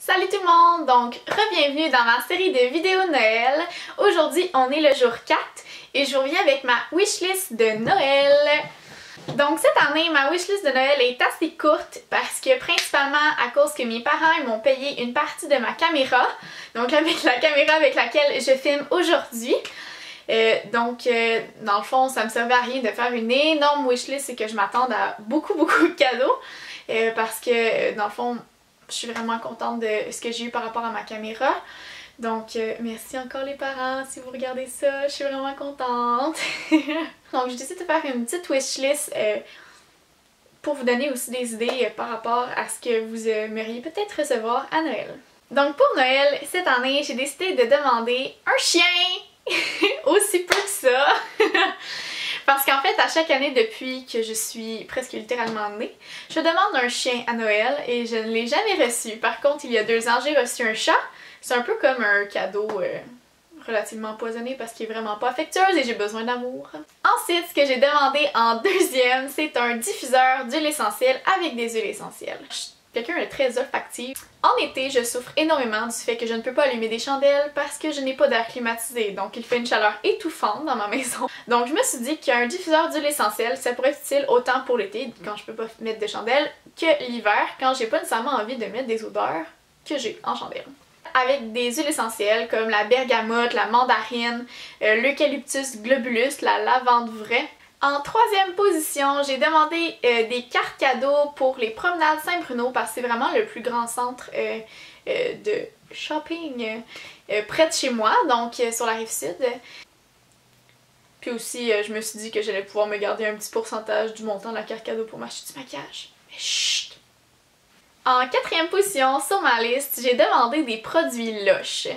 Salut tout le monde! Donc, re-bienvenue dans ma série de vidéos Noël. Aujourd'hui, on est le jour 4 et je vous reviens avec ma wishlist de Noël. Donc cette année, ma wishlist de Noël est assez courte parce que principalement à cause que mes parents m'ont payé une partie de ma caméra. Donc avec la caméra avec laquelle je filme aujourd'hui. Dans le fond, ça me servait à rien de faire une énorme wishlist, c'est que je m'attende à beaucoup de cadeaux. Parce que dans le fond, je suis vraiment contente de ce que j'ai eu par rapport à ma caméra. Donc merci encore les parents si vous regardez ça, je suis vraiment contente. Donc j'ai décidé de faire une petite wishlist pour vous donner aussi des idées par rapport à ce que vous aimeriez peut-être recevoir à Noël. Donc pour Noël, cette année, j'ai décidé de demander un chien! Aussi peu que ça! Parce qu'en fait, à chaque année depuis que je suis presque littéralement née, je demande un chien à Noël et je ne l'ai jamais reçu. Par contre, il y a 2 ans, j'ai reçu un chat. C'est un peu comme un cadeau relativement empoisonné parce qu'il est vraiment pas affectueux et j'ai besoin d'amour. Ensuite, ce que j'ai demandé en deuxième, c'est un diffuseur d'huile essentielle avec des huiles essentielles. Quelqu'un est très olfactif. En été, je souffre énormément du fait que je ne peux pas allumer des chandelles parce que je n'ai pas d'air climatisé, donc il fait une chaleur étouffante dans ma maison. Donc je me suis dit qu'un diffuseur d'huile essentielle, ça pourrait être utile autant pour l'été, quand je peux pas mettre de chandelle, que l'hiver, quand j'ai pas nécessairement envie de mettre des odeurs que j'ai en chandelle. Avec des huiles essentielles comme la bergamote, la mandarine, l'eucalyptus globulus, la lavande vraie. En troisième position, j'ai demandé des cartes cadeaux pour les promenades Saint-Bruno parce que c'est vraiment le plus grand centre de shopping près de chez moi, donc sur la Rive-Sud. Puis aussi, je me suis dit que j'allais pouvoir me garder un petit pourcentage du montant de la carte cadeau pour m'acheter du maquillage. Mais chut! En quatrième position, sur ma liste, j'ai demandé des produits Lush.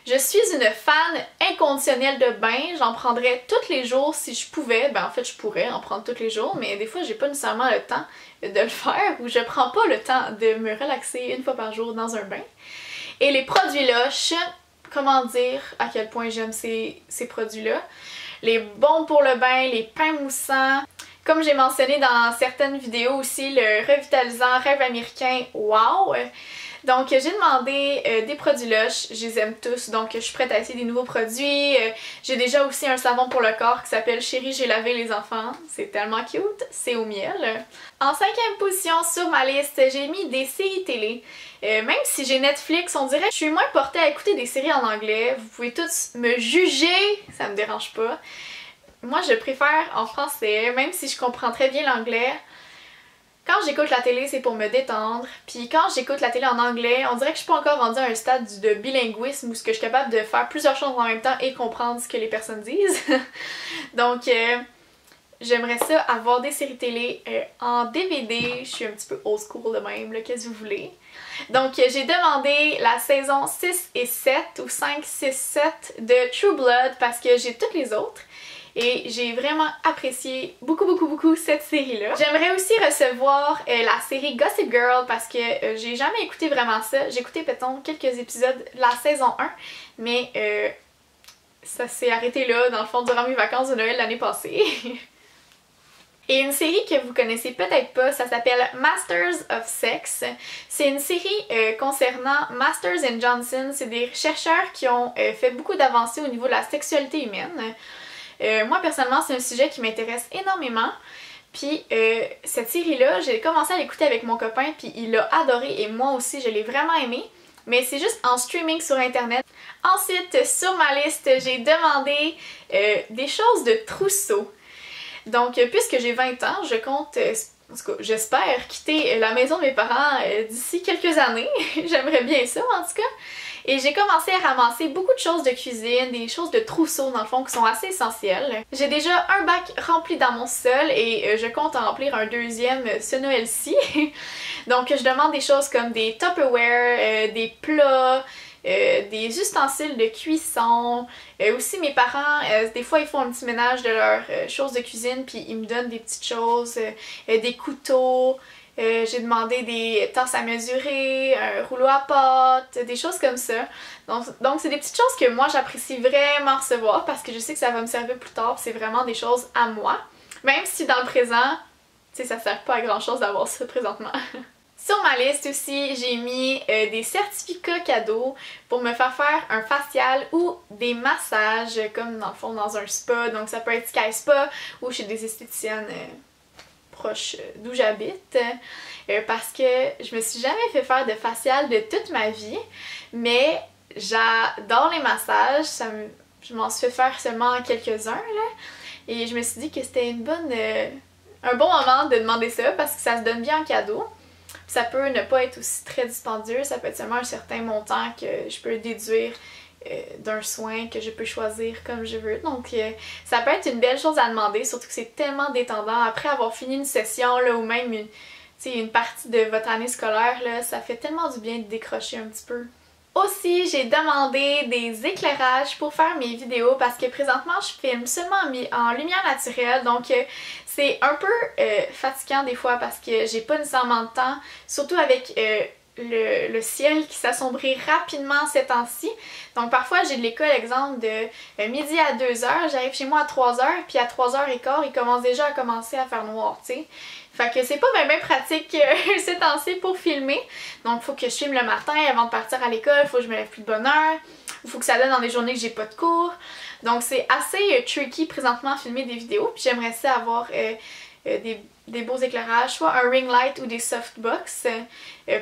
Je suis une fan inconditionnelle de bain, j'en prendrais tous les jours si je pouvais. Ben en fait je pourrais en prendre tous les jours, mais des fois j'ai pas nécessairement le temps de le faire ou je prends pas le temps de me relaxer une fois par jour dans un bain. Et les produits Lush, comment dire à quel point j'aime ces produits-là. Les bons pour le bain, les pains moussants. Comme j'ai mentionné dans certaines vidéos aussi, le revitalisant Rêve américain, wow! Donc j'ai demandé des produits Lush, je les aime tous, donc je suis prête à essayer des nouveaux produits. J'ai déjà aussi un savon pour le corps qui s'appelle Chérie j'ai lavé les enfants, c'est tellement cute, c'est au miel. En cinquième position sur ma liste, j'ai mis des séries télé. Même si j'ai Netflix, on dirait que je suis moins portée à écouter des séries en anglais. Vous pouvez tous me juger, ça me dérange pas. Moi je préfère en français, même si je comprends très bien l'anglais. Quand j'écoute la télé, c'est pour me détendre, puis quand j'écoute la télé en anglais, on dirait que je suis pas encore rendue à un stade de bilinguisme où je suis capable de faire plusieurs choses en même temps et comprendre ce que les personnes disent. Donc j'aimerais ça avoir des séries télé en DVD, je suis un petit peu old school de même, qu'est-ce que vous voulez. Donc j'ai demandé la saison 6 et 7 ou 5, 6, 7 de True Blood parce que j'ai toutes les autres. Et j'ai vraiment apprécié beaucoup cette série-là. J'aimerais aussi recevoir la série Gossip Girl parce que j'ai jamais écouté vraiment ça. J'ai écouté peut-être quelques épisodes de la saison 1, mais ça s'est arrêté là, dans le fond, durant mes vacances de Noël l'année passée. Et une série que vous connaissez peut-être pas, ça s'appelle Masters of Sex. C'est une série concernant Masters and Johnson. C'est des chercheurs qui ont fait beaucoup d'avancées au niveau de la sexualité humaine. Moi personnellement c'est un sujet qui m'intéresse énormément, puis cette série-là, j'ai commencé à l'écouter avec mon copain puis il l'a adoré et moi aussi je l'ai vraiment aimé, mais c'est juste en streaming sur internet. Ensuite sur ma liste j'ai demandé des choses de trousseau. Donc puisque j'ai 20 ans, je compte, en tout cas j'espère quitter la maison de mes parents d'ici quelques années, j'aimerais bien ça en tout cas. Et j'ai commencé à ramasser beaucoup de choses de cuisine, des choses de trousseau dans le fond qui sont assez essentielles. J'ai déjà un bac rempli dans mon sol et je compte en remplir un deuxième ce Noël-ci. Donc je demande des choses comme des Tupperware, des plats, des ustensiles de cuisson. Aussi mes parents, des fois ils font un petit ménage de leurs choses de cuisine puis ils me donnent des petites choses, des couteaux. J'ai demandé des tasses à mesurer, un rouleau à pâte, des choses comme ça. Donc c'est des petites choses que moi j'apprécie vraiment recevoir parce que je sais que ça va me servir plus tard, c'est vraiment des choses à moi. Même si dans le présent, tu sais, ça sert pas à grand chose d'avoir ça présentement. Sur ma liste aussi, j'ai mis des certificats cadeaux pour me faire un facial ou des massages, comme dans le fond dans un spa. Donc ça peut être Sky Spa ou chez des esthéticiennes proches d'où j'habite. Parce que je me suis jamais fait faire de facial de toute ma vie, mais j'adore les massages. Je m'en suis fait faire seulement quelques-uns là. Et je me suis dit que c'était un bon moment de demander ça parce que ça se donne bien en cadeau. Ça peut ne pas être aussi très dispendieux, ça peut être seulement un certain montant que je peux déduire d'un soin que je peux choisir comme je veux. Donc ça peut être une belle chose à demander, surtout que c'est tellement détendant. Après avoir fini une session là, ou même une partie de votre année scolaire, là, ça fait tellement du bien de décrocher un petit peu. Aussi, j'ai demandé des éclairages pour faire mes vidéos parce que présentement, je filme seulement en lumière naturelle, donc c'est un peu fatigant des fois parce que j'ai pas nécessairement de temps, surtout avec le ciel qui s'assombrit rapidement ces temps-ci. Donc parfois, j'ai de l'école, exemple, de midi à 2h, j'arrive chez moi à 3h, puis à 3h15, il commence déjà à commencer à faire noir, tu sais. Fait que c'est pas bien pratique ces temps-ci pour filmer. Donc il faut que je filme le matin avant de partir à l'école, il faut que je me lève plus de bonne heure, il faut que ça donne dans des journées que j'ai pas de cours. Donc c'est assez tricky présentement à filmer des vidéos. Puis j'aimerais ça avoir des beaux éclairages, soit un ring light ou des softbox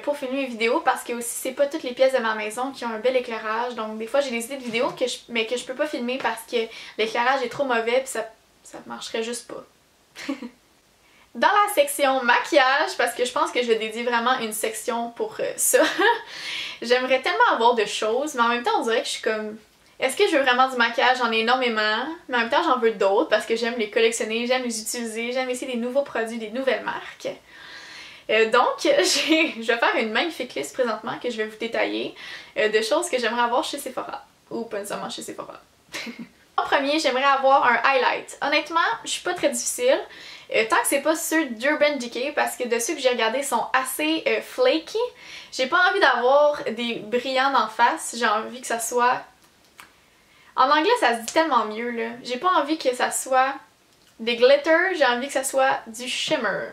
pour filmer mes vidéos parce que aussi c'est pas toutes les pièces de ma maison qui ont un bel éclairage. Donc des fois j'ai des idées de vidéos mais que je peux pas filmer parce que l'éclairage est trop mauvais puis ça marcherait juste pas. Dans la section maquillage, parce que je pense que je dédie vraiment une section pour ça, j'aimerais tellement avoir de choses, mais en même temps on dirait que je suis comme... Est-ce que je veux vraiment du maquillage? J'en ai énormément, mais en même temps j'en veux d'autres parce que j'aime les collectionner, j'aime les utiliser, j'aime essayer des nouveaux produits, des nouvelles marques. Donc je vais faire une magnifique liste présentement que je vais vous détailler de choses que j'aimerais avoir chez Sephora, ou pas nécessairement chez Sephora. En premier, j'aimerais avoir un highlight. Honnêtement, je suis pas très difficile. Tant que c'est pas ceux d'Urban Decay, parce que de ceux que j'ai regardés sont assez flaky. J'ai pas envie d'avoir des brillants d'en face, j'ai envie que ça soit... En anglais ça se dit tellement mieux là. J'ai pas envie que ça soit des glitters, j'ai envie que ça soit du shimmer.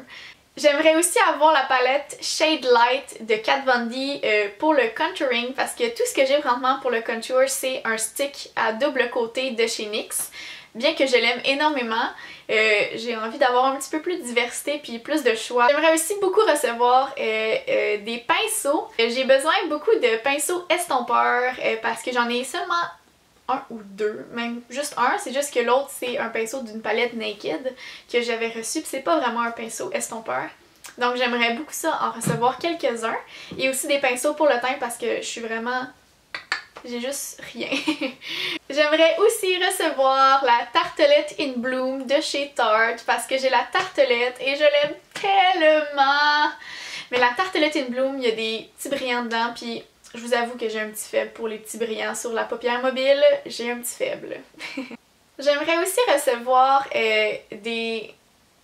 J'aimerais aussi avoir la palette Shade Light de Kat Von D pour le contouring parce que tout ce que j'ai présentement pour le contour c'est un stick à double côté de chez NYX. Bien que je l'aime énormément, j'ai envie d'avoir un petit peu plus de diversité puis plus de choix. J'aimerais aussi beaucoup recevoir des pinceaux. J'ai besoin beaucoup de pinceaux estompeurs parce que j'en ai seulement un ou deux, même juste un, c'est juste que l'autre c'est un pinceau d'une palette Naked que j'avais reçu puis c'est pas vraiment un pinceau estompeur. Donc j'aimerais beaucoup ça, en recevoir quelques-uns et aussi des pinceaux pour le teint parce que je suis vraiment... j'ai juste rien. J'aimerais aussi recevoir la tartelette In Bloom de chez Tarte parce que j'ai la tartelette et je l'aime tellement. Mais la tartelette In Bloom, il y a des petits brillants dedans puis je vous avoue que j'ai un petit faible pour les petits brillants sur la paupière mobile. J'ai un petit faible. J'aimerais aussi recevoir des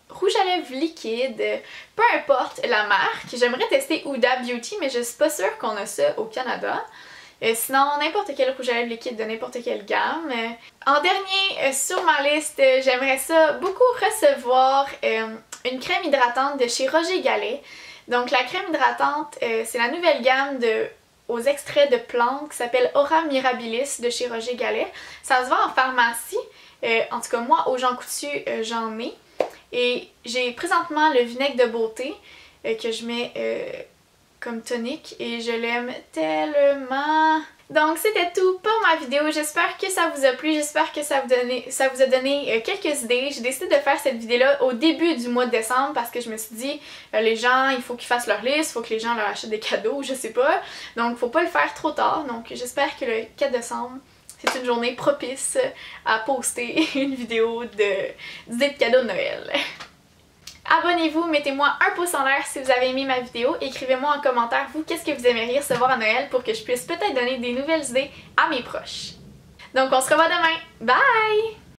rouges à lèvres liquides, peu importe la marque. J'aimerais tester Huda Beauty mais je suis pas sûre qu'on a ça au Canada. Sinon, n'importe quel rouge à lèvres liquide de n'importe quelle gamme. En dernier, sur ma liste, j'aimerais ça beaucoup recevoir une crème hydratante de chez Roger Gallet. Donc la crème hydratante, c'est la nouvelle gamme aux extraits de plantes qui s'appelle Aura Mirabilis de chez Roger Gallet. Ça se vend en pharmacie. En tout cas, moi, au Jean Coutu, j'en ai. Et j'ai présentement le vinaigre de beauté que je mets... comme tonique et je l'aime tellement. Donc c'était tout pour ma vidéo, j'espère que ça vous a plu, j'espère que ça vous a donné quelques idées. J'ai décidé de faire cette vidéo-là au début du mois de décembre parce que je me suis dit les gens, il faut qu'ils fassent leur liste, il faut que les gens leur achètent des cadeaux, je sais pas. Donc faut pas le faire trop tard, donc j'espère que le 4 décembre c'est une journée propice à poster une vidéo d'idées de cadeaux de Noël. Abonnez-vous, mettez-moi un pouce en l'air si vous avez aimé ma vidéo. Écrivez-moi en commentaire, vous, qu'est-ce que vous aimeriez recevoir à Noël pour que je puisse peut-être donner des nouvelles idées à mes proches. Donc on se revoit demain. Bye!